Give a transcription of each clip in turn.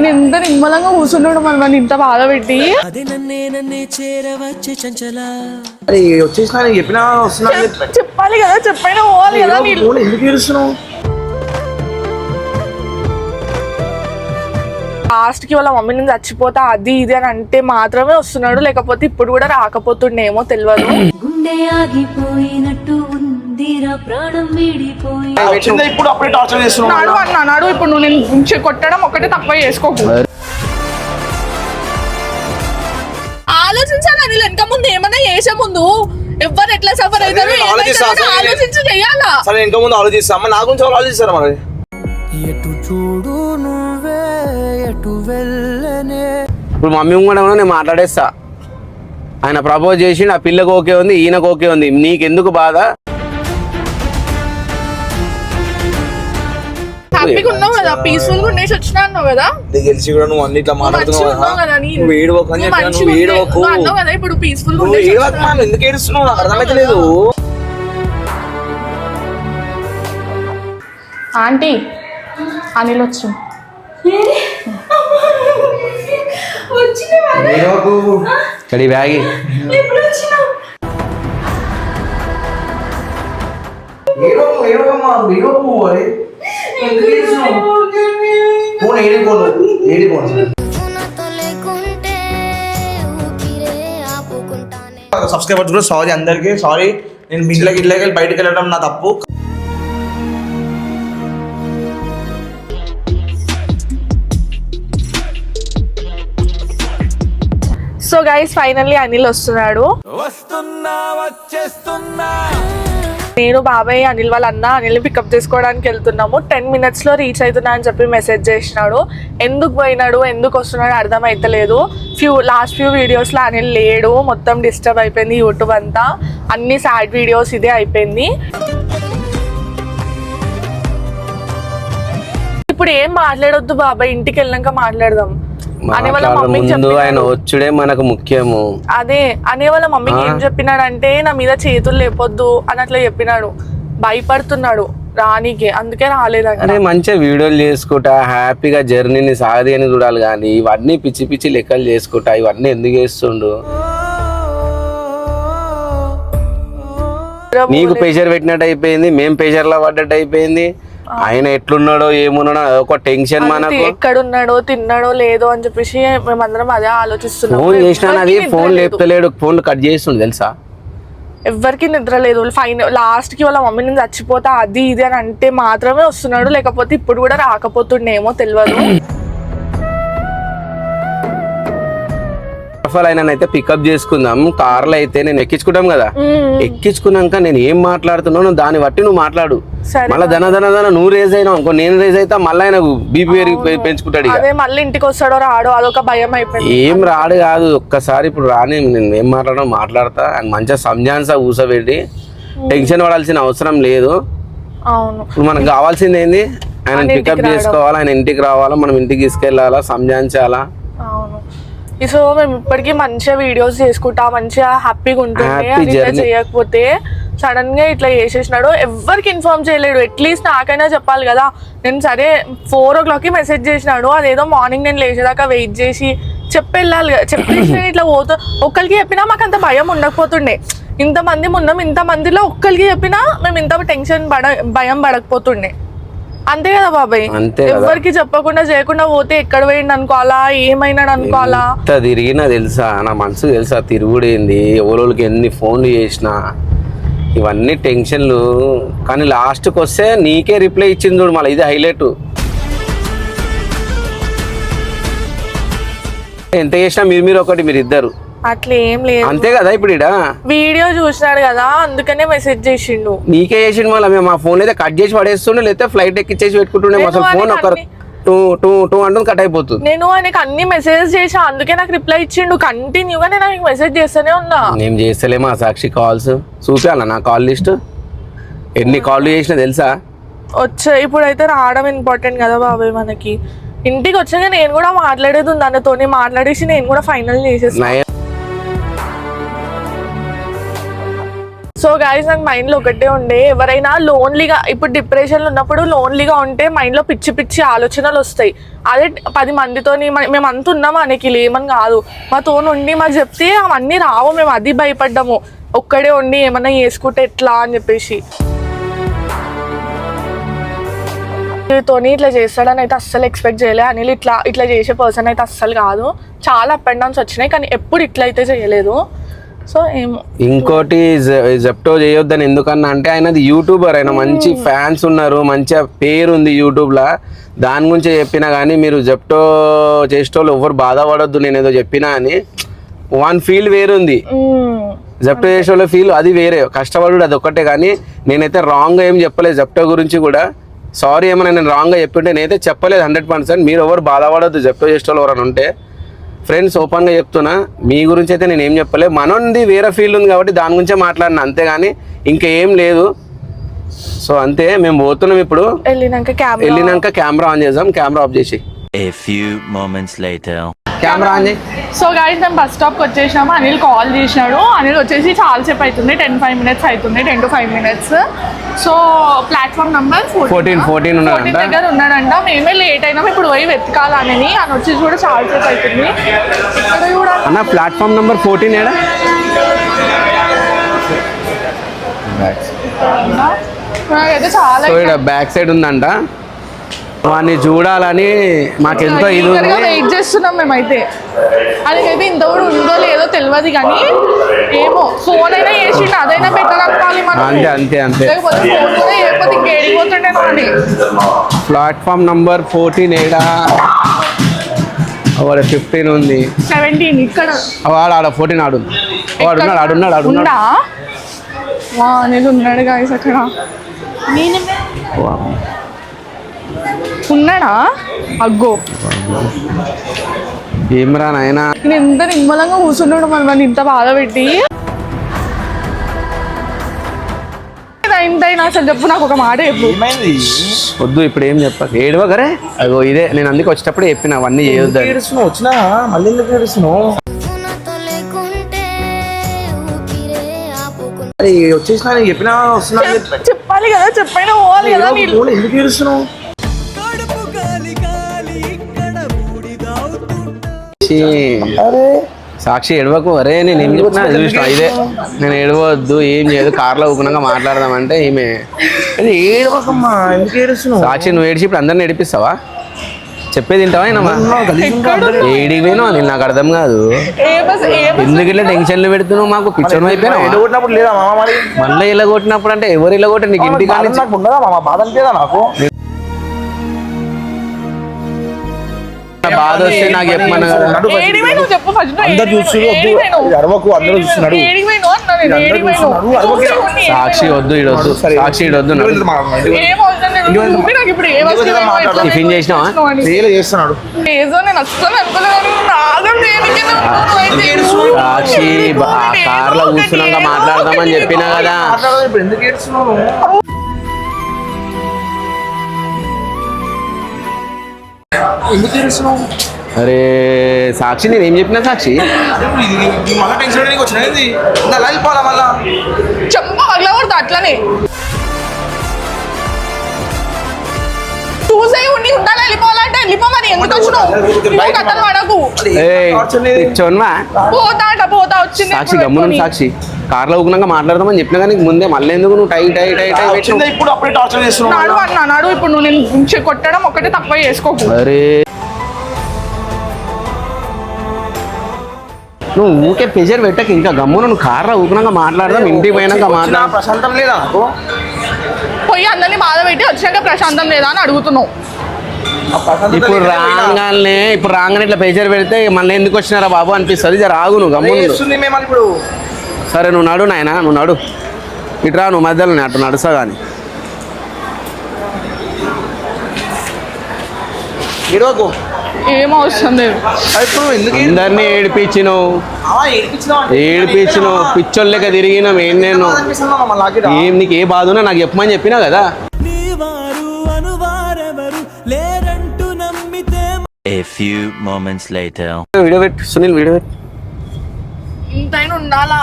నేను ఇంత నిమ్మలంగా కూర్చున్నాడు మరి నన్ను ఇంత బాధ పెట్టి. చెప్పాలి కదా, చెప్పైనా పోవాలి కదా. లాస్ట్ కి వాళ్ళ మమ్మీ నేను చచ్చిపోతా అది ఇది అని అంటే మాత్రమే వస్తున్నాడు, లేకపోతే ఇప్పుడు కూడా రాకపోతుండేమో తెలియదు. నాడు ఇప్పుడు నువ్వు నేను కొట్టడం ఒకటే తక్కువ చేసుకోకు. ఆలోచించాలి అనిల్, వెనక ముందు ఏమన్నా చేసే ముందు ఎవరు ఎట్లా సఫర్ అవుతారు ఆలోచించి చెయ్యాలా. సరే ఇంకా ముందు ఆలోచిస్తామా, నా గురించి ఆలోచిస్తారా మరి. ఎటు చూడు నువ్వే ఎటు వెళ్ళనే. ఇప్పుడు మమ్మీ కూడా నేను మాట్లాడేస్తా. ఆయన ప్రపోజ్ చేసి ఆ పిల్లకు ఓకే ఉంది, ఈయనకు ఓకే ఉంది, నీకెందుకు బాధ? హ్యాపీగా ఉన్నావు కదా, పీస్ఫుల్ గా ఉండేసి వచ్చినా అన్నావు కదా. తెలిసి కూడా నువ్వు అన్ని ఇట్లా మాట్లాడుతున్నావు కదా. ఇప్పుడు పీస్ఫుల్ గా ఎందుకు ఏడుస్తున్నావు, నాకు అర్థమైతలేదు. ఆంటీ అనిల్ వచ్చి బ్యాగి సబ్స్క్రైబర్స్ కూడా సారీ, అందరికి సారీ. నేను ఇంట్లోకి బయటకు వెళ్ళడం నా తప్పు. సో గైస్ ఫైనల్లీ అనిల్ వస్తున్నాడు. నేను బాబాయ్ అనిల్ వాళ్ళ అన్న అనిల్ని పికప్ చేసుకోవడానికి వెళ్తున్నాము. 10 minutes లో రీచ్ అవుతున్నా అని చెప్పి మెసేజ్ చేసినాడు. ఎందుకు పోయినాడు, ఎందుకు వస్తున్నాడు అర్థం అయితలేదు. లాస్ట్ ఫ్యూ వీడియోస్లో అనిల్ లేడు, మొత్తం డిస్టర్బ్ అయిపోయింది యూట్యూబ్ అంతా. అన్ని సాడ్ వీడియోస్ ఇదే అయిపోయింది. ఇప్పుడు ఏం మాట్లాడొద్దు బాబాయ్, ఇంటికి వెళ్ళాక మాట్లాడదాం. ముందు ఆయన వచ్చుడే మనకు ముఖ్యము. అదే అనే వాళ్ళ మమ్మీకి ఏం చెప్పినాడంటే నా మీద చేతులు లేపొద్దు అని అట్లా చెప్పినాడు. భయపడుతున్నాడు రానీకి, అందుకే రాలేదండి. అరే మంచిగా వీడియోలు చేసుకుంటా హ్యాపీగా జర్నీని సాగది అని చూడాలి, కానీ ఇవన్నీ పిచ్చి పిచ్చి లెక్కలు చేసుకుంటా ఇవన్నీ ఎందుకు చేస్తుండు? నీకు ప్రెషర్ పెట్టినట్టు అయిపోయింది, మేం ప్రెషర్ లో పడ్డట్టు అయిపోయింది. ఆయన ఎట్లున్నాడో ఏమున్నాడో ఒక టెన్షన్ మనకు. ఎక్కడున్నాడో తిన్నాడో లేదో అని చెప్పేసి మేమందరం అదే ఆలోచిస్తున్నాం. ఫోన్ చేసినా అది ఫోన్ లేపుతలేడు, ఫోన్ కట్ చేస్తుండు తెలుసా. ఎవరికి నిద్ర లేదు. లాస్ట్ కి వాళ్ళ మమ్మీ నేను చచ్చిపోతా అది ఇది అని అంటే మాత్రమే వస్తున్నాడు, లేకపోతే ఇప్పుడు కూడా రాకపోతుండేమో తెలియదు. ఆయన అయితే పికప్ చేసుకుందాం, కార్లో అయితే నేను ఎక్కించుకుంటాం కదా, ఎక్కించుకున్నాక నేను ఏం మాట్లాడుతున్నాను దాన్ని బట్టి నువ్వు మాట్లాడు. మళ్ళీ ధన నువ్వు రేజ్ అయినా ఇంకో నేను రేజ్ అయితే మళ్ళీ ఆయన బీపీ పెంచుకుంటాడు. మళ్ళీ ఇంటికి వస్తాడో రాడో అదొక భయం అయిపోయింది. ఏం రాడు కాదు, ఒక్కసారి ఇప్పుడు రాని నేను ఏం మాట్లాడతా. ఆయన మంచిగా సంజాన్సా కూర్చోబెట్టి టెన్షన్ పడాల్సిన అవసరం లేదు. అవును, ఇప్పుడు మనకు కావాల్సింది ఏంది, ఆయన పికప్ చేసుకోవాలా, ఆయన ఇంటికి రావాలా, మనం ఇంటికి తీసుకెళ్లాలా, సంజాయించాలా. అవును, సో మేము ఇప్పటికీ మంచిగా వీడియోస్ చేసుకుంటా, మంచిగా హ్యాపీగా ఉంటుంది. అది ఇట్లా చేయకపోతే సడన్ గా ఇట్లా చేసేసినాడు. ఎవరికి ఇన్ఫార్మ్ చేయలేడు, అట్లీస్ట్ నాకైనా చెప్పాలి కదా. నేను సరే 4 o'clock మెసేజ్ చేసినాడు, అదేదో మార్నింగ్ నేను లేచేదాకా వెయిట్ చేసి చెప్పెళ్ళాలి కదా. చెప్పేసి ఇట్లా పోతా ఒక్కరికి చెప్పినా మాకు అంత భయం ఉండకపోతుండే. ఇంతమంది ఉన్నాం, ఇంతమందిలో ఒక్కరికి చెప్పినా మేము ఇంత భయం పడకపోతుండే. అంతే కదా బాబాయ్, ఎవరికి చెప్పకుండా చేయకుండా పోతే ఎక్కడ పోయిండు అనుకోవాలా, ఏమైనాడు అనుకోవాలా. తిరిగినా తెలుసా, నా మనసు తెలుసా తిరుగుడేంది, ఎవరికి ఎన్ని ఫోన్లు చేసినా ఇవన్నీ టెన్షన్లు. కానీ లాస్ట్కి వస్తే నీకే రిప్లై ఇచ్చింది చూడు, మళ్ళీ ఇది హైలైట్. ఎంత చేసినా మీరు ఒకటి మీరు ఇద్దరు అట్లా ఏం లేదు, అంతే కదా. ఇప్పుడు వీడియో చూసినాడు కదా అందుకనే మెసేజ్ చేసిండు. నీకే చేసిండు, మళ్ళీ మేము ఆ ఫోన్ అయితే కట్ చేసి పడేస్తుండే, లేకపోతే ఫ్లైట్ ఎక్కిచ్చేసి పెట్టుకుంటుండే. అసలు ఫోన్ ఒక 2 అంటుంది కట్ అయిపోతుంది. నేను ఆయనకి అన్ని మెసేజ్ చేసా, అందుకే నాకు రిప్లై ఇచ్చిండు. కంటిన్యూగా నేను ఆయనకి మెసేజ్ చేస్తూనే ఉన్నా. నేను చేస్తలేమా సాక్షి కాల్స్ చూసాను, నా కాల్ లిస్ట్ ఎన్ని కాల్ చేసినా తెలుసా. వచ్చాయి, ఇప్పుడైతే రావడం ఇంపార్టెంట్ కదా బాబాయ్ మనకి. ఇంటికి వచ్చాక నేను కూడా మాట్లాడేది ఉంది, దానితోని మాట్లాడేసి నేను కూడా ఫైనల్ చేసేస్తా. సో గైస్ నాకు మైండ్ లో ఒకటే ఉండే, ఎవరైనా లోన్లీగా ఇప్పుడు డిప్రెషన్ లో ఉన్నప్పుడు లోన్లీగా ఉంటే మైండ్ లో పిచ్చి పిచ్చి ఆలోచనలు వస్తాయి. అదే 10 మందితోని మేము అంత ఉన్నామా అనేకి లేమని కాదు, మాతో ఉండి మాకు చెప్తే అవన్నీ రావు. మేము అది భయపడ్డాము, ఒక్కడే ఉండి ఏమన్నా చేసుకుంటే ఎట్లా అని చెప్పేసి. తోని ఇట్లా చేస్తాడని అయితే అస్సలు ఎక్స్పెక్ట్ చేయలే. అనిల్ ఇట్లా చేసే పర్సన్ అయితే అస్సలు కాదు. చాలా అప్ అండ్ డౌన్స్ వచ్చినాయి కానీ ఎప్పుడు ఇట్లా అయితే చేయలేదు. సో ఏమో. ఇంకోటి జెప్టో చేయొద్దని ఎందుకన్నా అంటే ఆయనది యూట్యూబర్, ఆయన మంచి ఫ్యాన్స్ ఉన్నారు, మంచిగా పేరు ఉంది యూట్యూబ్ లా. దాని గురించి చెప్పినా కానీ మీరు జెప్టో చేసేటోళ్ళు ఎవరు బాధపడొద్దు నేను ఏదో చెప్పినా అని. వన్ ఫీల్ వేరుంది, జెప్టో చేసేటోళ్ళ ఫీల్ అది వేరే, కష్టపడు అది ఒక్కటే. కానీ నేనైతే రాంగ్ ఏం చెప్పలేదు జెప్టో గురించి కూడా. సారీ ఏమైనా నేను రాంగ్గా చెప్పింటే నేనైతే చెప్పలేదు 100%. మీరు ఎవరు బాధపడొద్దు జెప్టో చేసేటోళ్ళు ఎవరైనా ఉంటే. ఫ్రెండ్స్ ఓపెన్గా చెప్తున్నా, మీ గురించి అయితే నేను ఏం చెప్పలేదు. మనది వేరే ఫీల్డ్ ఉంది కాబట్టి దాని గురించే మాట్లాడినా అంతేగాని ఇంకేం లేదు. సో అంతే, మేము పోతున్నాం ఇప్పుడు. వెళ్ళినాక కెమెరా ఆన్ చేద్దాం. కెమెరా ఆఫ్ చేసి కెమెరా ఆన్ చేయి. సో గైస్ మేము బస్ స్టాప్కి వచ్చేసాము. అనిల్ కాల్ చేసినాడు. అనిల్ వచ్చేసి చాలాసేపు అవుతుంది, 10-5 minutes అవుతుంది, 10 to 5 minutes. So platform number 14 దగ్గర ఉన్నాడంట. మేమే లేట్ అయినాము, ఇప్పుడు పోయి వెతకాలని. అని వచ్చేసి కూడా చాలాసేపు అవుతుంది. ఇక్కడ కూడా అన్న ప్లాట్ఫామ్ నెంబర్ 14 ఏడా? నాకైతే చాలా బ్యాక్ సైడ్ ఉందంట. వాడిని చూడాలని మాకెంతో ఇది వెయిట్ చేస్తున్నాం మేమైతే. అదికైతే ఇంత కూడా ఉందో లేదో తెలియదు కానీ ఏమో ఫోన్ అయినా చేసిండు, అదైనా పెట్టగలగాలి మనం. అంతే అంతే అంతే. లేకపోతే ఫోన్ కూడా చేయకపోతే ఇంకేడిపోతుండే అని. ప్లాట్ఫామ్ నంబర్ 14 ఏడా? 15 ఉంది, 17 ఇక్కడ. ఆడ 14 ఆడున్నాడు. అనేది ఉన్నాడు గాయస్ అక్కడ. ఉన్నాడా? అగ్గో ఏమరా నాయనా, నేను ఎంత నిమ్మలంగా కూర్చున్నాడు మన ఇంత బాధ పెట్టి. ఇంతైనా అసలు చెప్పు, నాకు ఒక మాట చెప్పు. వద్దు ఇప్పుడు ఏం చెప్ప, ఏడవగరే. అగో ఇదే నేను అందుకే వచ్చేటప్పుడు చెప్పిన అవన్నీ చేయొద్దు. వచ్చినా మళ్ళీ ఎందుకు ఏడుస్తున్నావు? వచ్చేసిన చెప్పినా వస్తున్నా చెప్పాలి కదా, చెప్పైనా పోవాలి కదా. ఎందుకు ఏడుస్తున్నావు? సాక్షి ఎడవకు. అరే నేను ఏం చెప్పినా చూసిన ఇదే, నేను ఏడవద్దు ఏం చేయదు, కార్లో ఊకున్నాక మాట్లాడదామంటే ఈమె ఏడవకమ్మా, ఎందుకు ఏడుస్తున్నావు? సాక్షి నువ్వు ఏడిచి ఇప్పుడు అందరిని ఏడిపిస్తావా? చెప్పేది తింటావా? ఏడికి పోయినావు నేను, నాకు అర్థం కాదు. ఎందుకు ఇట్లా టెన్షన్లు పెడుతున్నావు? మాకు పిచ్చర్ అయిపోయినా లేదా మామ? మళ్ళీ ఇలా కొట్టినప్పుడు అంటే ఎవరు ఇలా కొట్టారు నీకు? ఇంటికి ఉండదా మామ? బాధ అనిపించదా నాకు? బాధ వస్తే నాకు చెప్పమన్నా కదా. అందరు చూస్తున్నారు, అరవకు, అందరూ చూస్తున్నాడు. సాక్షి వద్దు, ఈడొద్దు, సాక్షి ఈడొద్దు. టిఫిన్ చేసినావా? చేస్తున్నాడు సాక్షి. కార్లో కూర్చున్నాక మాట్లాడదామని చెప్పినా కదా. ఇప్పుడు ఎందుకు ఏడుస్తున్నావు? ఎందుకు ఏడుస్తున్నావు? అరే సాక్షి నేను ఏం చెప్పినా సాక్షి? మళ్ళీ టెన్షన్ వచ్చినది వెళ్ళిపోవాలా? మళ్ళా చెంప పగలకూడదు అట్లనే. చూసే ఉండి ఉండాలి, వెళ్ళిపోవాలంటే వెళ్ళిపోమని. ఎందుకు వచ్చినావు? కథలు పడకు. పోతా వచ్చింది సాక్షి గమ్మున. సాక్షి కార్లో ఊకున్నాక మాట్లాడదామని చెప్పినా కానీ ముందే మళ్ళీ ఎందుకు నువ్వు టైట్ ఇప్పుడు అప్పుడే టార్చర్ చేస్తున్నాడు అన్నాడు. ఇప్పుడు నువ్వు నేను కొట్టడం ఒక్కటే తక్కువ చేసుకోకు. అరే నువ్వు ఊకే ప్రెషర్ పెట్టక, ఇంకా గమ్మున నువ్వు కార్లో ఊకున్నాక మాట్లాడదాం, ఇంటికి పోయినాక మాట్లాడదాం. ప్రశాంతం లేదా నాకు? పోయి అందరినీ బాధ పెట్టి వచ్చాక ప్రశాంతం లేదా అని అడుగుతున్నావు. ఇప్పుడు రాగానే ఇట్లా ప్రెషర్ పెడితే మళ్ళీ ఎందుకు వచ్చినారా బాబు అనిపిస్తుంది. జర ఆగు నువ్వు గమ్మున. సరే నువ్వు నడు నాయన, నువ్వు నడు. ఇట్రా నువ్వు మధ్యలో అటు నడుస్తా కానీ. ఏం అవసరం లేదు. అందరినీ ఏడిపించినావు, పిచ్చోళ్ళక తిరిగినాం. ఏం నేను ఏం నీకు ఏ బాధ ఉన్నా నాకు చెప్పమని చెప్పినా కదా. moments later. వీడియో పెట్టు సునీల్, వీడియో పెట్టు. ఇంతైనా ఉండాలా?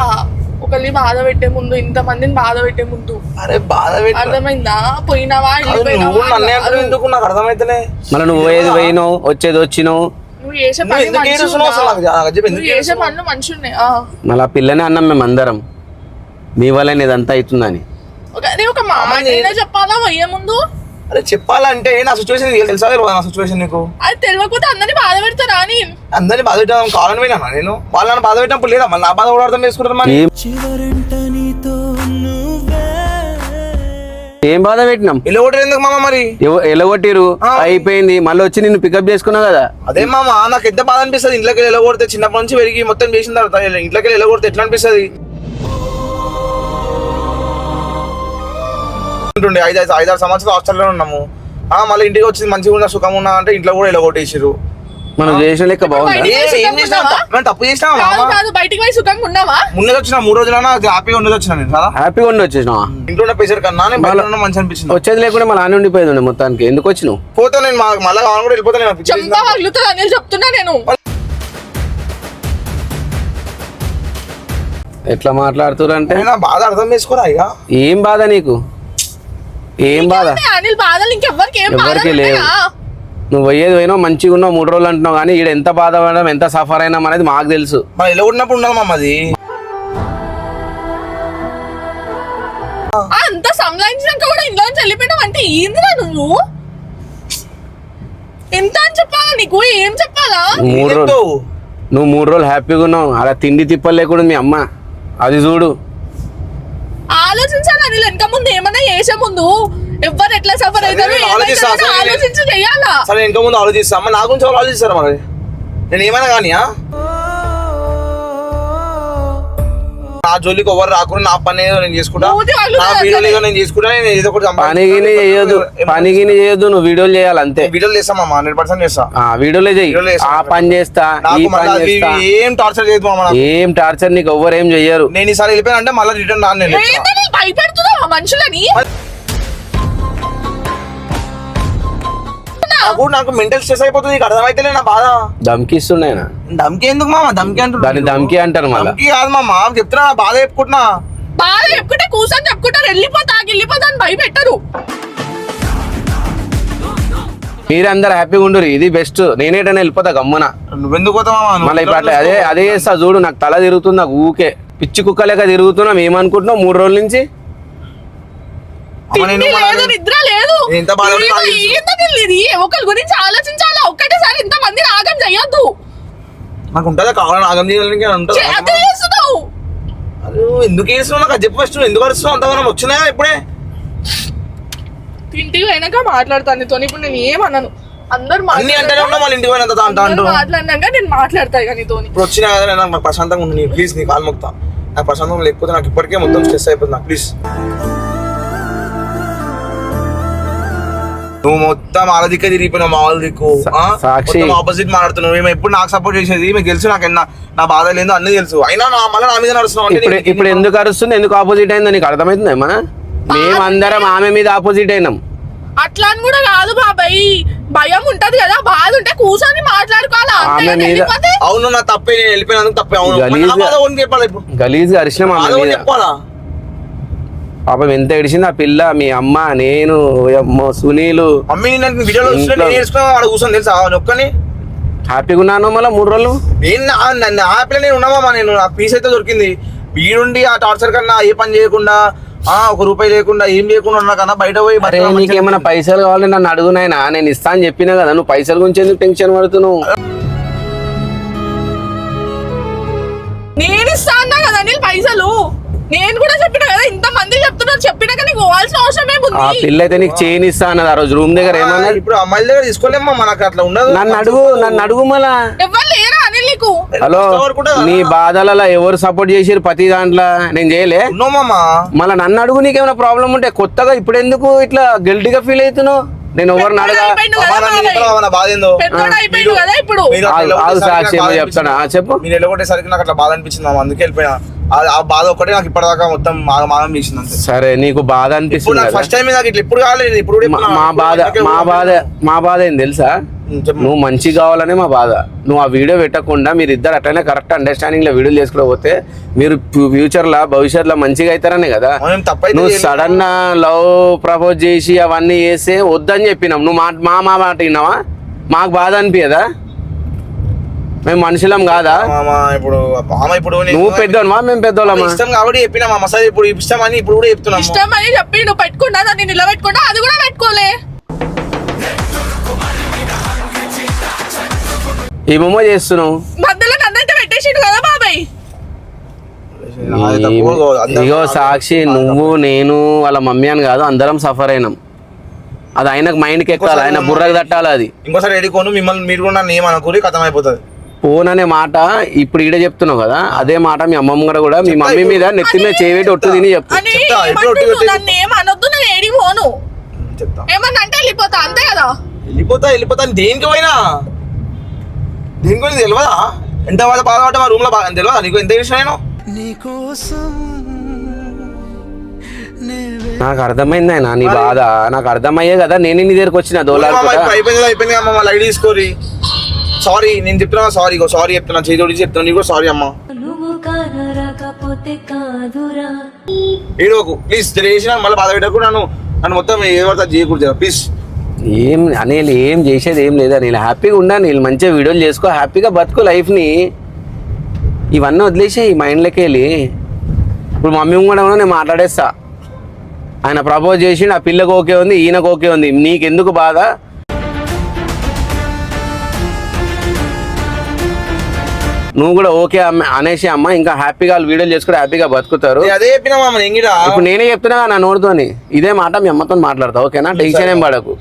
ఒకరిని బాధ పెట్టే ముందు, ఇంత మందిని బాధ పెట్టే ముందు అరే బాధ పెట్టి అర్థమైందా? పోయినావా నువ్వు నన్నే అంటావు ఎందుకు నాకు అర్థమైతేనే. మళ్ళీ నువ్వు పోయేది పోయినావు, వచ్చేది వచ్చినావు. నువ్వు చేసే నువ్వు పని ఎందుకు ఏడుస్తున్నావు అసలు నాకు చెప్పు, ఎందుకు నువ్వు చేసే పనులు మంచి ఉన్నాయి. మళ్ళీ ఆ పిల్లనే అన్నాం మేము అందరం, మీ వల్లనే ఇదంతా అవుతుందని. ఒక మాట అయినా చెప్పాలా పోయే ముందు? అరే చెప్పాలంటే నా సిచ్యువేషన్ తెలుసా నా సిచ్యువేషన్ నీకు? అది తెలియకపోతే అందరినీ బాధ పెడతారా అని. అందరినీ బాధ పెట్టడం కావాలని పోయినా నేను, వాళ్ళని బాధ పెట్టినప్పుడు లేదా మళ్ళీ నా బాధ కూడా అర్థం చేసుకుంటారు మరి. చివరింట నీతో నువ్వే ఏం బాధ పెట్టినాం? ఇలా ఒకటి ఎందుకు మామ మరి? ఎలగొట్టిరు, అయిపోయింది. మళ్ళీ వచ్చి నిన్ను పికప్ చేసుకున్నావు కదా. అదే మామ నాకు ఎంత బాధ అనిపిస్తుంది ఇంట్లోకి వెళ్ళి ఎలగొడితే. చిన్నప్పటి నుంచి పెరిగి మొత్తం చేసిన తర్వాత ఇంట్లోకి వెళ్ళి ఎలగొడితే ఎట్లా అనిపిస్తుంది? ఉంటుండే 5-6 సంవత్సరాలు హాస్టల్లో ఉన్నాము. మళ్ళీ ఇంటికి వచ్చి మంచిగా ఉన్నా సుఖంగా ఉన్నా అంటే ఇంట్లో కూడా ఎలగొట్టేసారు. మనం చేసిన లెక్క బాగుంది. ఏం చేసినా మేము తప్పు చేసినా కాదు, బయటికి పోయి సుఖంగా ఉన్నావా? ముందే వచ్చిన 3 రోజులైనా హ్యాపీగా ఉండేది వచ్చిన నేను చాలా హ్యాపీగా ఉండి వచ్చేసినావా? ఇంట్లో ఉన్న ప్రెషర్ కన్నా నేను బయట ఉన్న మంచి అనిపించింది. వచ్చేది లేకుండా మళ్ళీ ఆని ఉండిపోయింది మొత్తానికి. ఎందుకు వచ్చినావు? పోతే నేను మళ్ళీ కావాలి కూడా వెళ్ళిపోతా. నేను చంపా పగులుతుంది అని చెప్తున్నా నేను. ఎట్లా మాట్లాడుతున్నారు అంటే నా బాధ అర్థం చేసుకోరా ఇక. ఏం బాధ నీకు? ఏం బాధ? అనిల్ బాధలు ఇంకెవ్వరికి ఏం బాధ ఎవరికి లేవు. నువ్వు పోయేది పోయినావు, మంచిగా ఉన్నావు 3 రోజులు అంటున్నావు, కానీ ఈడ ఎంత బాధ పడడం, ఎంత సఫర్ అయినాం అనేది మాకు తెలుసు. మనం ఎలా ఉన్నప్పుడు ఉండాలి మామ అది. అంత సంలాయించినాక కూడా ఇంట్లో నుంచి వెళ్ళిపోయినావు అంటే ఏందిరా నువ్వు? ఎంత అని చెప్పాలా నీకు? ఏం చెప్పాలా? నువ్వు 3 రోజులు హ్యాపీగా ఉన్నావు, అలా తిండి తిప్పలు లేకుండా మీ అమ్మ అది చూడు. ఆలోచించాలి అనిల్, వెనక ముందు ఏమన్నా చేసే ముందు ఎవరు ఎట్లా సఫర్ అవుతారు ఆలోచించి చెయ్యాలా? సరే ఇంకా ముందు ఆలోచిస్తా. అమ్మ నా గురించి వాళ్ళు ఆలోచిస్తారా మరి? నేను ఏమైనా కానీ నా జోలికి ఎవరు రాకుండా నా పని ఏదో నేను చేసుకుంటా, నా వీడియోలు ఏదో నేను చేసుకుంటా. నేను ఏదో ఒకటి పనిగిని చేయొద్దు, నువ్వు వీడియోలు చేయాలి అంతే. వీడియోలు చేస్తామమ్మా, 100% చేస్తా. వీడియోలే చెయ్యి. ఆ పని చేస్తా, ఈ పని చేస్తా. ఏం టార్చర్ చేయదు మామ. ఏం టార్చర్ నీకు ఎవ్వరు ఏం చెయ్యరు. నేను ఈసారి వెళ్ళిపోయాను అంటే మళ్ళీ రిటర్న్ రాను. నేను భయపెడుతున్నావా మనుషులని? నాకు మెంటల్ స్ట్రెస్ అయిపోతుంది. నీకు అర్థమైతే నా బాధ. దమ్కిస్తున్నాయన. దమ్కి ఎందుకు మామ? దమ్కి అంటున్నా. దాన్ని దమ్కి అంటారు. మళ్ళీ దమ్కి కాదు మామ, చెప్తున్నా నా బాధ చెప్పుకుంటున్నా. బాధ చెప్పుకుంటే కూర్చొని చెప్పుకుంటారు, వెళ్ళిపోతా అని భయపెట్టరు. మీరందరూ హ్యాపీగా ఉండరు, ఇది బెస్ట్. నేనేటైనా వెళ్ళిపోతా గమ్మున. నువ్వెందుకు పోతావా? మళ్ళీ ఇప్పుడు అదే చేస్తా చూడు. నాకు తల తిరుగుతుంది, నాకు ఊకే పిచ్చి కుక్క లెక్క తిరుగుతున్నాం. ఏమనుకుంటున్నావు 3 రోజుల నుంచి? నిద్ర లేదు. ఒకరి గురించి ఆలోచించాలా? ఒక్కటేసారి ఇంత మంది ఆగం చెయ్యొద్దు. నాకు ఉంటుందా కావాలని ఆగం చేయడానికి? ఎందుకు వేస్తున్నావు నాకు చెప్పు ఫస్ట్. ఎందుకు వస్తున్నావు అంతగానం? వచ్చినాయా ఇప్పుడే? ఇంటికి పోయినాక మాట్లాడతాను నీతో. ఇప్పుడు నేను ఏమన్నాను? అందరు ఇంటికి పోయినంత మాట్లాడినాక నేను మాట్లాడతా ఇక నీతో. ఇప్పుడు వచ్చినా కదా నాకు ప్రశాంతంగా ఉంది. ప్లీజ్ నీ కాలు మొక్తా. నాకు ప్రశాంతంగా లేకపోతే నాకు ఇప్పటికే మొత్తం స్ట్రెస్ అయిపోతుంది. నాకు ప్లీజ్ నువ్వు మొత్తం వాళ్ళ దిక్కు తిరిగిపోయినావు. మా వాళ్ళ దిక్కు ఆపోజిట్ మాట్లాడుతున్నావు. మేము ఎప్పుడు నాకు సపోర్ట్ చేసేది మీకు తెలుసు. నాకు నా బాధ లేదు అన్నీ తెలుసు. అయినా మళ్ళీ నా మీద నడుస్తున్నావు. ఇప్పుడు ఎందుకు అరుస్తుంది? ఎందుకు ఆపోజిట్ అయిందో నీకు అర్థమవుతుంది ఏమన్నా? మేమందరం ఆమె మీద ఆపోజిట్ అయినాం. అట్లా అని కూడా కాదు బాబాయ్, భయం ఉంటది కదా, బాధ ఉంటే కూర్చొని మాట్లాడుకోవాలా. అవును నా తప్పే, నేను వెళ్ళిపోయినందుకు తప్పే. అవును చెప్పాలి. ఇప్పుడు గలీజ్గా అరిచిన చెప్పాలా? పాపం ఎంత ఏడిచింది ఆ పిల్ల, మీ అమ్మ, నేను, సునీలు. మమ్మీ వీడియోలో కూర్చొని తెలుసా ఒక్కని హ్యాపీగా ఉన్నాను. మళ్ళీ 3 రోజులు నేను హ్యాపీలో నేను ఉన్నామా? నేను నాకు పీస్ అయితే దొరికింది. వీడుండి ఆ టార్చర్ కన్నా ఏ పని చేయకుండా, 1 రూపాయి లేకుండా, ఏం లేకుండా ఉన్నా కన్నా బయట పోయి. నీకేమైనా పైసలు కావాలి నన్ను అడుగునైనా, నేను ఇస్తా అని చెప్పినా కదా. నువ్వు పైసల గురించి ఎందుకు టెన్షన్ పడుతున్నావు? నేను ఇస్తా అన్నా కదా నీళ్ళు పైసలు. నేను కూడా చెప్పినా కదా, ఇంత మంది చెప్తున్నారు. చెప్పినాక నీకు పోవాల్సిన అవసరం ఏముంది? ఆ పిల్ల అయితే నీకు చైన్ ఇస్తా అన్నది ఆ రోజు రూమ్ దగ్గర. ఏమన్నా ఇప్పుడు అమ్మాయిల దగ్గర తీసుకోలేమ్మా, మనకు అట్లా ఉండదు. నన్ను అడుగు మళ్ళా. ఎవరు లేరా అనిల్ నీకు? హలో, నీ బాధలలో ఎవరు సపోర్ట్ చేసారు? ప్రతి దాంట్లో నేను చేయలే. మళ్ళీ నన్ను అడుగు. నీకేమైనా ప్రాబ్లం ఉంటే కొత్తగా ఇప్పుడు ఎందుకు ఇట్లా గిల్టీగా ఫీల్ అవుతున్నావు? నేను ఎవరిని అడగా. సాక్షి ఏమో చెప్తానా? చెప్పు. నేను వెళ్ళగొట్టేసరికి నాకు అట్లా బాధ అనిపించింది. అందుకే వెళ్ళిపోయినా. ఆ బాధ ఒకటే నాకు ఇప్పటిదాకా మొత్తం మాగం చేసింది అంతే. సరే, నీకు బాధ అనిపిస్తుంది. ఫస్ట్ టైం నాకు ఇట్లా ఇప్పుడు కాలేదు. ఇప్పుడు మా బాధ ఏం తెలుసా? నువ్వు మంచి కావాలనే మా బాధ. నువ్వు ఆ వీడియో పెట్టకుండా మీరు ఇద్దరు అట్లనే కరెక్ట్ అండర్స్టాండింగ్ లో వీడియోలు చేసుకోకపోతే మీరు ఫ్యూచర్ లో భవిష్యత్తులో మంచిగా అవుతారనే కదా. నువ్వు సడన్ లవ్ ప్రపోజ్ చేసి అవన్నీ చేస్తే వద్దని చెప్పినాం. నువ్వు మా మాట విన్నావా? మాకు బాధ అనిపించదా? మేము మనుషులం కాదా? ఇప్పుడు నువ్వు పెద్దోళ్ళమా మేము పెద్దోళ్ళమా? ఇష్టం కాబట్టి చెప్పినా మామ. సరే ఇప్పుడు ఇష్టం అని ఇప్పుడు కూడా చెప్తున్నా. ఇష్టం అని చెప్పి నువ్వు పెట్టుకున్నా దాన్ని నిలబెట్టుకున్నా అది కూడా పెట్టుకోలే. ఏమేమో చేస్తున్నావు మధ్యలో నన్నైతే పెట్టేసిండు కదా బాబాయ్. ఇగో సాక్షి, నువ్వు నేను వాళ్ళ మమ్మీ అని కాదు, అందరం సఫర్ అయినాం. అది ఆయనకు మైండ్కి ఎక్కాలి, ఆయన బుర్రకు తట్టాలి. అది ఇంకోసారి ఎడుకోను మిమ్మల్ని, మీరు కూడా నన్ను ఏమనుకోరి కథం అయిపోతుంది. ఫోన్ అనే మాట ఇప్పుడు ఈడ చెప్తున్నావు కదా, అదే మాట మీ అమ్మమ్మ కూడా మీ మమ్మీ మీద నెత్తి మీద చేయబెట్టి ఒట్టు తిని చెప్పు. నన్ను ఏమనొద్దు, నేను ఏడి పోను. ఏమన్నా అంటే వెళ్ళిపోతా, అంతే కదా. వెళ్ళిపోతా దేనికి పోయినా దేనికి పోయినా తెలియదా? ఎంత బాధ బాధపడ్డా మా రూమ్ లో బాగా తెలియదా నీకు? ఎంత చేసిన నేను నాకు అర్థమైంది ఆయన నీ బాధ, నాకు అర్థమయ్యే కదా నేను నీ దగ్గరకు వచ్చిన అయిపోయింది అమ్మ. లైట్ తీసుకోరి. సారీ నేను చెప్తున్నా, సారీ చెప్తున్నా, చేతి చెప్తున్నా నీకు సారీ అమ్మా. ఏడవకు ప్లీజ్, చేసిన మళ్ళీ బాధ పెట్టకు. నన్ను మొత్తం ఏమవుతా చేయకూడదు ప్లీజ్. ఏం అనిల్, ఏం చేసేది ఏం లేదా? నేను హ్యాపీగా ఉండా, నేను మంచిగా వీడియోలు చేసుకో, హ్యాపీగా బతుకు లైఫ్ని. ఇవన్నీ వదిలేసి ఈ మైండ్లోకి వెళ్ళి ఇప్పుడు మమ్మీ కూడా నేను మాట్లాడేస్తా. ఆయన ప్రపోజ్ చేసి ఆ పిల్లకు ఓకే ఉంది, ఈయనకు ఓకే ఉంది, నీకెందుకు బాధ? నువ్వు కూడా ఓకే అనేసి అమ్మ, ఇంకా హ్యాపీగా వీడియోలు చేసుకుంటే హ్యాపీగా బతుకుతారు. అదే చెప్పినా ఇప్పుడు నేనే చెప్తున్నా నా నోటితోని ఇదే మాట మీ అమ్మతో మాట్లాడతా, ఓకేనా? టెన్షన్ ఏం పడకు.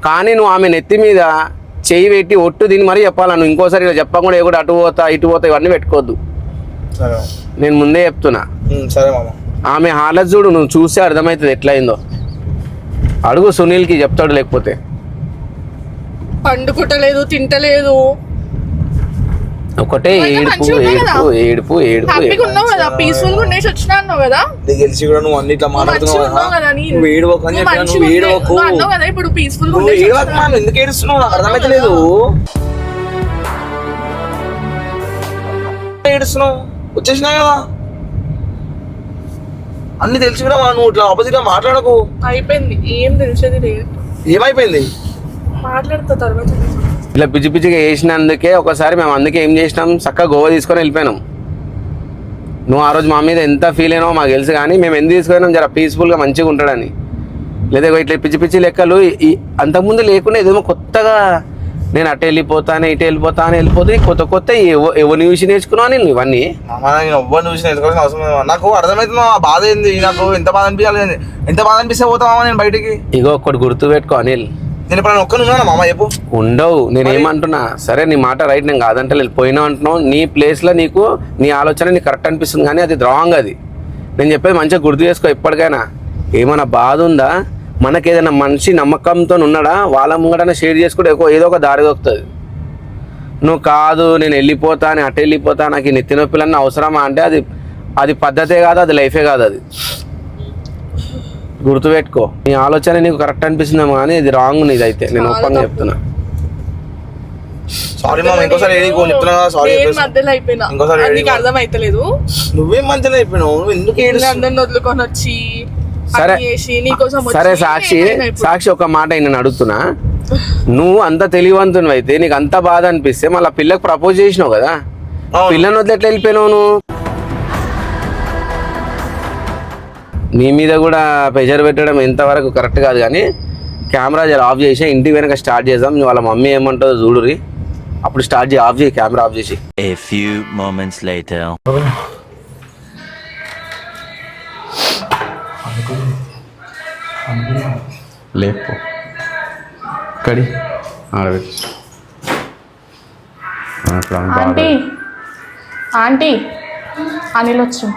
కానీ నువ్వు ఆమె నెత్తి మీద చెయ్యి పెట్టి ఒట్టు దీన్ని మరీ చెప్పాలా. నువ్వు ఇంకోసారి ఇలా చెప్పకుండా ఏ కూడా అటు పోతా ఇటు పోతా ఇవన్నీ పెట్టుకోవద్దు. నేను ముందే చెప్తున్నా. ఆమె హాలత్ చూడు, నువ్వు చూస్తే అర్థమవుతుంది ఎట్లయిందో. అడుగు సునీల్కి, చెప్తాడు. లేకపోతే పండుకుంటలేదు, తింటలేదు, ఒకటే ఏడుపు ఏడుపు ఏడుపు ఏడుపు. హ్యాపీగా ఉన్నావు కదా, పీస్ఫుల్ గా ఉండేసి వచ్చినా అన్నావు కదా. తెలిసి కూడా నువ్వు అన్ని ఇట్లా మాట్లాడుతున్నావు కదా. నువ్వు ఏడవకు అని చెప్పినా, నువ్వు ఏడవకు అన్నావు కదా. ఇప్పుడు పీస్ఫుల్ గా ఎందుకు ఏడుస్తున్నావు? నాకు అర్థమైతలేదు. ఏడుస్తున్నావు, వచ్చేసినా కదా. అన్ని తెలిసి కూడా నువ్వు ఇట్లా ఆపోజిట్ గా మాట్లాడకు. అయిపోయింది, ఏం తెలిసేది లేదు. ఏమైపోయింది? మాట్లాడతా తర్వాత. ఇట్లా పిచ్చి పిచ్చిగా వేసినందుకే ఒకసారి మేము అందుకే ఏం చేసినాం, చక్కగా గోవా తీసుకొని వెళ్ళిపోయినాం. నువ్వు ఆ రోజు మా మీద ఎంత ఫీల్ అయినావో మాకు తెలుసు, కానీ మేము ఎందుకు తీసుకుపోయినాం, జర పీస్ఫుల్గా మంచిగా ఉంటాడని. లేదా ఇట్లా పిచ్చి పిచ్చి లెక్కలు అంతకుముందు లేకుండా ఏదేమో కొత్తగా నేను అటు వెళ్ళిపోతాను ఇటు వెళ్ళిపోతే కొత్త ఎవరిని చూసి నేర్చుకున్నావు నేను ఇవన్నీ? ఎవరిని చూసి నేర్చుకోవాల్సిన అవసరం లేదు. నాకు అర్థమవుతుంది ఆ బాధ ఏంది, నాకు ఎంత బాధ అనిపించాలి, ఎంత బాధ అనిపిస్తే పోతామా నేను బయటికి. ఇగో ఒక్కటి గుర్తు పెట్టుకో అనిల్, నేను ఇప్పుడు ఒక్కరు ఉన్నాను మామ చెప్పు. ఉండవు. నేనేమంటున్నా, సరే నీ మాట రైట్, నేను కాదంటే నేను పోయినా అంటున్నావు. నీ ప్లేస్లో నీకు నీ ఆలోచన నీకు కరెక్ట్ అనిపిస్తుంది, కానీ అది రాంగ్. అది నేను చెప్పేది మంచిగా గుర్తు చేసుకో. ఎప్పటికైనా ఏమైనా బాధ ఉందా, మనకి ఏదైనా మనిషి నమ్మకంతో ఉన్నాడా, వాళ్ళ ముంగటనే షేర్ చేసుకుంటే ఏదో ఒక దారి దొరుకుతుంది. నువ్వు కాదు నేను వెళ్ళిపోతాను అటు వెళ్ళిపోతా, నాకు ఈ నెత్తి నొప్పులన్నీ అవసరమా అంటే అది పద్ధతే కాదు, అది లైఫే కాదు. అది గుర్తుపెట్టుకో. నీ ఆలోచన నీకు కరెక్ట్ అనిపిస్తుందేమో కానీ ఇది రాంగ్ నీదైతే, నేను ఒప్పంగా చెప్తున్నా. సారీ మామ, ఇంకోసారి చెప్తున్నా. సారీ మధ్యలో అయిపోయినా, నీకు అర్థం అయితలేదు. నువ్వేం మధ్యలో అయిపోయినావు, నువ్వు ఎందుకు అందరిని వదులుకొని వచ్చి. సరే సాక్షి ఒక మాట నేను అడుగుతున్నా, నువ్వు అంత తెలివంతుని అయితే నీకు అంత బాధ అనిపిస్తే మళ్ళీ పిల్లకి ప్రపోజ్ చేసినావు కదా, పిల్లని వదిలి ఎట్లా వెళ్ళిపోయినావు నువ్వు? నీ మీద కూడా ప్రెషర్ పెట్టడం ఎంతవరకు కరెక్ట్ కాదు, కానీ కెమెరా జర ఆఫ్ చేసి ఇంటి వెనక స్టార్ట్ చేద్దాం. వాళ్ళ మమ్మీ ఏమంటుందో చూడురి, అప్పుడు స్టార్ట్ చేసి ఆఫ్ చేయి, కెమెరా ఆఫ్ చేసి. A few moments later. లేపు కడి ఆడబెట్టి. ఆంటీ ఆంటీ అనిల్ వచ్చు.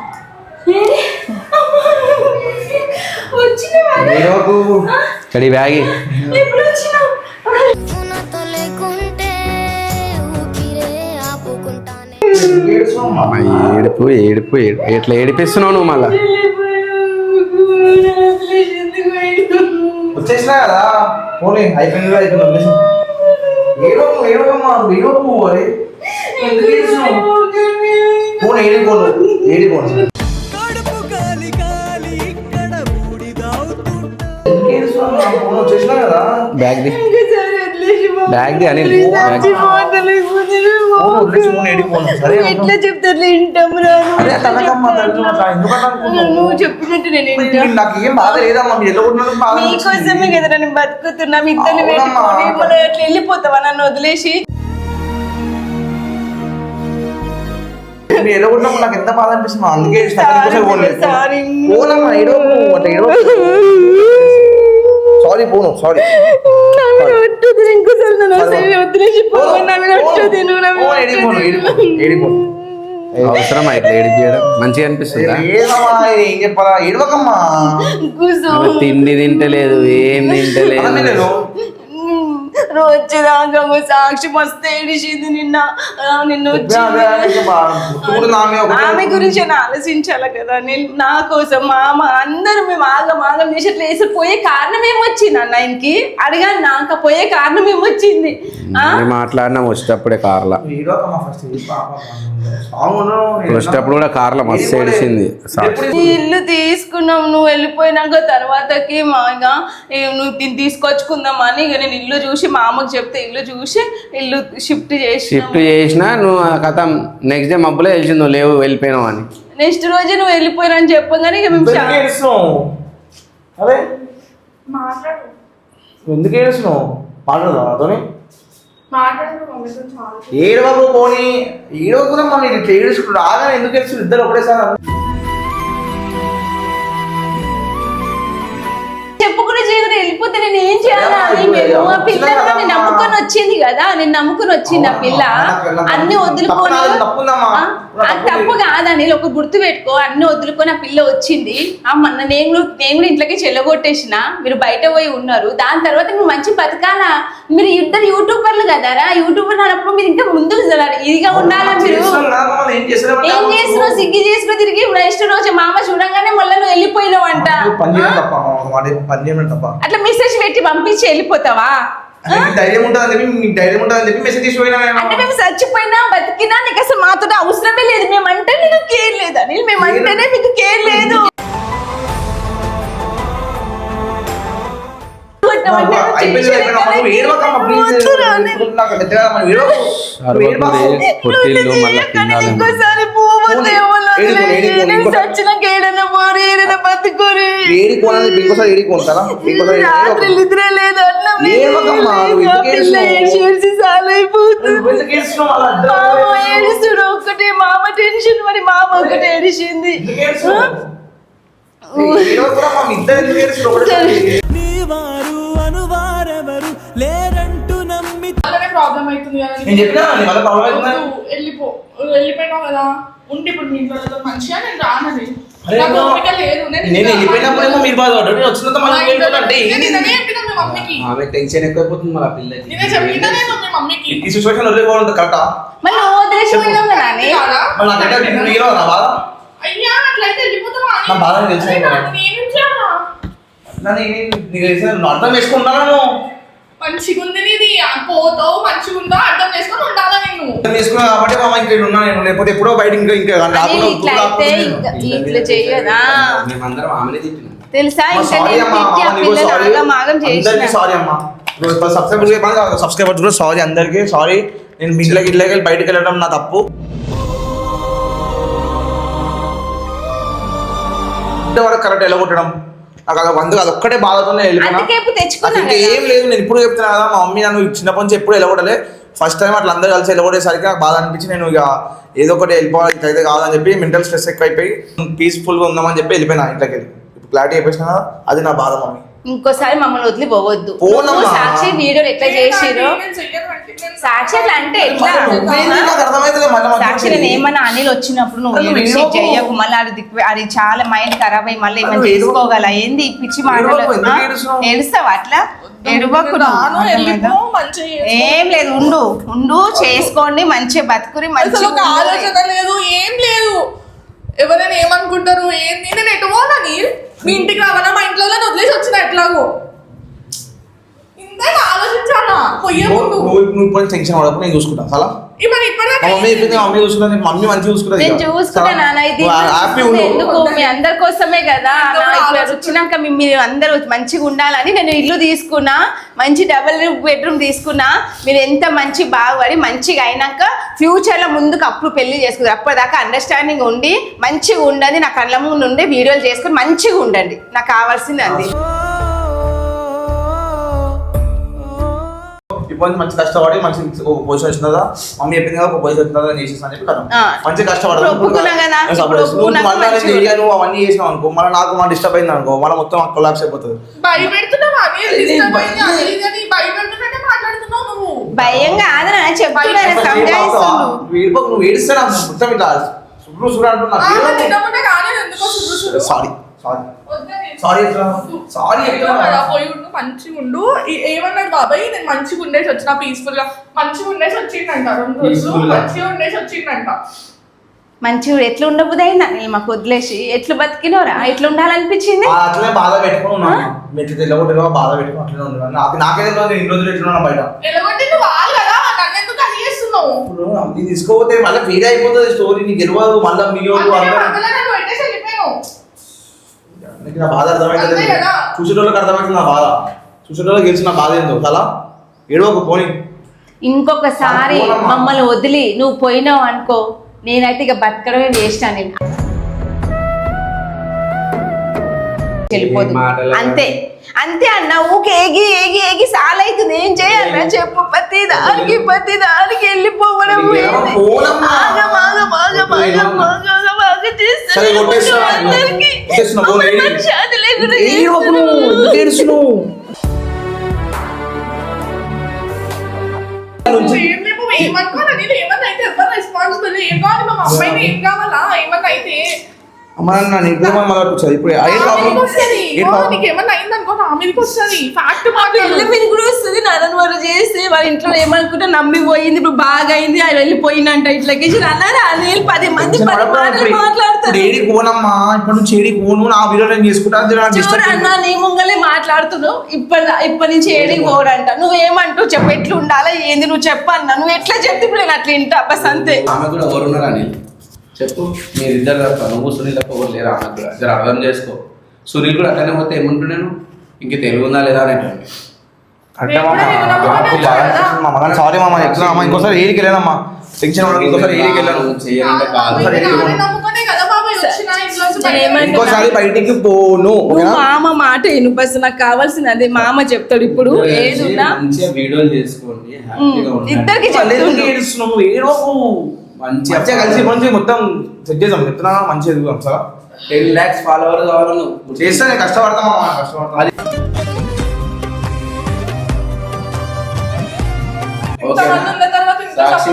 కడి బ్యాగి. ఏడుపు ఏడుపు ఎట్లా ఏడిపిస్తున్నావు నువ్వు? మళ్ళా వచ్చేసినా కదా, పోనీ అయిపోయింది. కడుపు కాలి కాలి ఇక్కడ బూడిదవుతుంటా బ్యాగ్ ది అనిల్ ఎట్లా చెప్తారు వింటాం నువ్వు చెప్పినట్టు నేను నాకు ఏం బాధ లేదమ్మా మీరు ఎలా కొట్టినందుకు బాధ నీకోసమే కదా నేను బతుకుతున్నా మీ ఇద్దరిని అవునమ్మా. పెట్టుకొని మనం ఎట్లా వెళ్ళిపోతావా నన్ను వదిలేసి మీరు ఎలా కొట్టినప్పుడు నాకు ఎంత బాధ అనిపిస్తుంది అందుకే సారీ పోనమ్మా సారీ పోను సారీ ఇంకోసారి నన్ను అసలు వదిలేసి అవసరం అయితే ఏడికి చేయడం మంచిగా అనిపిస్తుందా ఏం చెప్పాలా ఏడవకమ్మా ఆమె తిండి తింటలేదు ఏం తింటలేదు రోజుదాకా సాక్షి మస్తు ఏడిచింది నిన్న వచ్చి ఆమె గురించి నేను ఆలోచించాలి కదా నేను నా కోసం మా అమ్మ అందరూ మేము ఆగం చేసి అట్లా వేసి పోయే కారణం ఏమొచ్చింది అన్న ఆయనకి అడిగాను నాకు పోయే కారణం ఏమొచ్చింది మాట్లాడినా వచ్చేటప్పుడే కార్లా వచ్చేటప్పుడు కూడా కార్లో మస్తు ఏడిచింది ఈ ఇల్లు తీసుకున్నాం నువ్వు వెళ్ళిపోయినాక తర్వాతకి మాగా నువ్వు దీన్ని తీసుకొచ్చుకుందామని ఇక నేను ఇల్లు చూసి మా అమ్మకి చెప్తే ఇల్లు చూసి ఇల్లు షిఫ్ట్ చేసినా నువ్వు కథ నెక్స్ట్ డే మబ్బులో తెలిసింది నువ్వు లేవు వెళ్ళిపోయినావు అని నెక్స్ట్ రోజే నువ్వు వెళ్ళిపోయినా అని చెప్పగానే ఇక మేము అదే ఎందుకు ఏడుస్తున్నావు మాట్లాడదా నాతోని ఏడవకు పోనీ ఏడవకున్నా మీరు ఇట్లా ఏడుచుకుంటారు రాగా ఎందుకు ఏడుస్తున్నారు ఇద్దరు ఒకటేసారి చెప్పుకునే జీవితం వెళ్ళిపోతే నేను ఏం చేయాలా ఆ పిల్ల నేను నమ్ముకొని వచ్చింది కదా నేను నమ్ముకొని వచ్చింది ఆ పిల్ల అన్ని వదులుకొని తప్పు కాదని ఒక గుర్తు పెట్టుకో అన్ని వదులుకొని ఆ పిల్ల వచ్చింది నేను కూడా ఇంట్లోకి చెల్లగొట్టేసిన మీరు బయట పోయి ఉన్నారు దాని తర్వాత మీరు మంచి బతకాలా మీరు ఇద్దరు యూట్యూబర్లు కదరా యూట్యూబర్ అన్నప్పుడు మీరు ఇంకా ముందుకు ఇదిగా ఉండాలా మీరు ఏం చేస్తున్నావు సిగ్గి చేసుకుని తిరిగి నెక్స్ట్ రోజు మామ చూడంగానే మళ్ళీ నువ్వు వెళ్ళిపోయినావు అంట అట్లా మెసేజ్ పెట్టి పంపించి వెళ్ళిపోతావా ధైర్యం ఉంటుందని చెప్పి మెసేజ్ తీసిపోయినా అంటే మేము చచ్చిపోయినా బతికినా నీకు అసలు మాతో అవసరమే లేదు మేమంటే నీకు కేర్ లేదా మేమంటేనే మీకు కేర్ లేదు ఇంకోసారి నిద్ర లేదు ఏడుస్తుడు ఒక్కటే మామ టెన్షన్ మరి మామ ఒకటి ఏడిచింది నీ వారు అనువారెవరు లేరంటూ నమ్మి ప్రాబ్లం అవుతుంది వెళ్ళిపోయినావు కదా ఉండి ఇప్పుడు మీ ఇంట్లో మంచిగా నేను రానని నాకు ఓపిక లేదు నేను వెళ్ళిపోయినప్పుడేమో మీరు బాధపడ్డారు నేను వచ్చినంత మమ్మీకి ఆమె టెన్షన్ ఎక్కువైపోతుంది మన పిల్లకి నేనే చెప్పినా నేను మీ మమ్మీకి ఈ సిచువేషన్ వదిలేపోవడం కరెక్టా మరి నువ్వు వదిలేసిపోయినావు కదా అయ్యా అట్లయితే వెళ్ళిపోతావా నా బాధ తెలుసు నేనేం చేయాలా అర్థం చేసుకుంటాను మంచిగా ఉంది నీది పోతావు మంచిగా ఉందా అర్థం చేసుకొని ఉండాలా నేను అర్థం చేసుకున్నా కాబట్టి మామ ఇంకా ఉన్నా నేను లేకపోతే ఎప్పుడో బయట ఇంకా ఇట్లా చెయ్యదా మేమందరం ఆమెనే తిట్టినాం తెలుసా సారీ అమ్మా సబ్స్క్రైబర్స్ కూడా సారీ అందరికి సారీ నేను మీ ఇంట్లోకి వెళ్ళి బయటకు వెళ్ళడం నా తప్పు కరెక్ట్ ఎలా కొట్టడం నాకు అది ఒక్కటే బాధతోనే వెళ్ళిపోయినా ఏం లేదు నేను ఇప్పుడు చెప్తున్నా కదా మా మమ్మీ నన్ను చిన్నప్పటి నుంచి ఎప్పుడు వెళ్ళకూడలే ఫస్ట్ టైం అట్లా అందరూ కలిసి వెళ్ళకూడేసరికి నాకు బాధ అనిపించి నేను ఇక ఏదో ఒకటి వెళ్ళిపోవాలి ఇట్లయితే కాదని చెప్పి మెంటల్ స్ట్రెస్ ఎక్కువ అయిపోయి పీస్ఫుల్గా ఉందామని చెప్పి వెళ్ళిపోయినా ఇంట్లోకి వెళ్ళి ఇప్పుడు క్లారిటీ అయిపోయినా అది నా బాధ మమ్మీ ఇంకోసారి మమ్మల్ని వదిలి పోవద్దు సాక్షి వీడియోలు ఎట్లా చేసిరో సాక్షి అట్లా అంటే ఎట్లా సాక్షి నేను ఏమన్నా అనిల్ వచ్చినప్పుడు నువ్వు చెయ్యకు మళ్ళీ అది చాలా మైండ్ ఖరాబ్ అయ్యి మళ్ళీ ఏమైనా చేసుకోగల ఏంది పిచ్చి మాటలు ఏడుస్తావా అట్లా ఎడువకు ఏం లేదు ఉండు చేసుకోండి మంచిగా బతుకుని మంచిగా ఆలోచన లేదు ఏం లేదు ఎవరైనా ఏమనుకుంటారు ఏంది నేను ఎటు పోనా మీ ఇంటికి రావనా మా ఇంట్లో వదిలేసి వచ్చిన ఎట్లాగో ఇంత నేను ఆలోచించాలా పొయ్యే ముందు నువ్వు ఇప్పుడు టెన్షన్ పడకు, నేను చూసుకుంటా అసలు మరి ఇప్పటిదాకా మా మమ్మీ చెప్పింది, మా మమ్మీ చూసుకుంటా, మమ్మీ మంచిగా చూసుకుంటా. నేను చూసుకుంటా నాన్న, ఇది హ్యాపీ ఎందుకు మీ అందరి కోసమే కదా. ఇక్కడ వచ్చినాక మీరు అందరూ మంచిగా ఉండాలని నేను ఇల్లు తీసుకున్నా, మంచి డబుల్ బెడ్రూమ్ తీసుకున్నా. మీరు ఎంత మంచి బాగుపడి మంచిగా అయినాక ఫ్యూచర్ లో ముందుకు అప్పుడు పెళ్లి చేసుకుంటారు. అప్పటిదాకా అండర్స్టాండింగ్ ఉండి మంచిగా ఉండండి, నా కళ్ళ ముందు ఉండి వీడియోలు చేసుకుని మంచిగా ఉండండి. నాకు కావాల్సింది అది. ఇప్పుడు మంచి కష్టపడి మంచి ఒక పొజిషన్ వచ్చిందా, మమ్మీ చెప్పింది కదా ఒక పొజిషన్ వచ్చిందా అని చేసేసి అని చెప్పి కదా మంచి కష్టపడదు. నువ్వు అవన్నీ చేసినావు అనుకో, మళ్ళీ నాకు మన డిస్టర్బ్ అయింది అనుకో, మళ్ళీ మొత్తం కొలాప్స్ అయిపోతుంది. భయం కాదు నువ్వు ఏడిస్తే నాకు మొత్తం ఇట్లా సుబ్రు సుబ్రు అంటున్నా. సారీ సారీ సారీ సారీ మంచిగా ఉండు. ఏమన్నాడు బాబాయ్, నేను మంచిగా ఉండేసి వచ్చిన పీస్ఫుల్ గా, మంచిగా ఉండేసి వచ్చిందంట 2 రోజులు, మంచిగా ఉండేసి వచ్చిందంట. మంచిగా ఎట్లా ఉండబుదైనా నేను మాకు వదిలేసి ఎట్లా బతికినోరా, ఎట్లా ఉండాలనిపించింది. అట్లనే బాధ పెట్టుకుని మెట్లు తెల్లగొట్టిన బాధ పెట్టుకుని అట్లనే ఉన్నాను. నాకైతే ఇన్ని రోజులు ఎట్లున్నాను బయట అన్ని తీసుకోపోతే మళ్ళీ ఫీల్ అయిపోతుంది స్టోరీ, నీకు గెలవదు మళ్ళీ మీరు నా బాధ అర్థమవుతుంది, చూసేటోళ్ళకి అర్థమవుతుంది నా బాధ, చూసేటోళ్ళకి గెలిచిన బాధ ఏందో చాలా ఏడవకు పోనీ. ఇంకొకసారి మమ్మల్ని వదిలి నువ్వు పోయినావు అనుకో, నేనైతే ఇక బతకడమే వేస్ట్ అని వెళ్ళిపోదు. అంతే అంతే అన్న, ఊకే ఏగి ఏగి ఏగి సాలైతుంది. ఏం చేయాలన్నా చెప్పు, ప్రతి దానికి వెళ్ళిపోవడం ఏమనుకోవాలి, నేను ఏమన్నా అయితే ఎవరు రెస్పాన్సిబుల్, ఏం కావాలి మా అమ్మాయిని, ఏం కావాలా ఏమన్నా అయితే ఏమన్నా అయిందనుకో నా మీదకి వస్తుంది. ఫ్యాక్ట్ మీద కూడా వస్తుంది. నన్ను వాళ్ళు చేస్తే వాళ్ళ ఇంట్లో ఏమనుకుంటే నమ్మి పోయింది, ఇప్పుడు బాగా అయింది, ఆయన వెళ్ళిపోయిందంట. ఇట్లా అన్నారా 10 మంది మాట్లాడతారు. ఏడికి పోనమ్మా, ఇప్పటి నుంచి ఏడికి పోను, నా వీడియో నేను చేసుకుంటా. నీ ముంగలే మాట్లాడుతున్నావు. ఇప్పటి నుంచి ఏడికి పోడంట. నువ్వేమంటావు చెప్పు, ఎట్లా ఉండాలా ఏంది నువ్వు చెప్పన్నా. నువ్వు ఎట్లా చెప్తే ఇప్పుడు నేను అట్లా ఇంటా బస్ అంతే. ఆమె కూడా ఎవరున్నారా అని చెప్పు, మీరిద్దరు తప్ప నువ్వు సునీల్ తప్ప ఎవరు లేరు. ఆమె కూడా జర అర్థం చేసుకో. సునీల్ కూడా అట్లనే పోతే ఏమంటున్నాను, ఇంక తెలుగు ఉందా లేదా అనేటువంటి. సారీ మామ, చెప్తున్నా ఇంకోసారి ఏడికి వెళ్ళానమ్మా, టెన్షన్ ఇంకోసారి ఏడికి వెళ్ళాను, ఇంకోసారి బయటికి పోను. మామ మాట ఎను బస్, నాకు కావాల్సింది అదే. మామ చెప్తాడు ఇప్పుడు ఏదున్నా వీడియోలు చేసుకోండి, ఇద్దరికి ఏడుస్తున్నావు, ఏడవకు, మంచిగా కలిసి మంచి మొత్తం సెట్ చేద్దాం చెప్తున్నా. మంచిగా ఎదుగుదాం సార్. 10 lakhs ఫాలోవర్స్ కావాలి నువ్వు చేస్తే నేను కష్టపడతామా, కష్టపడతా. ఓకే సాక్షి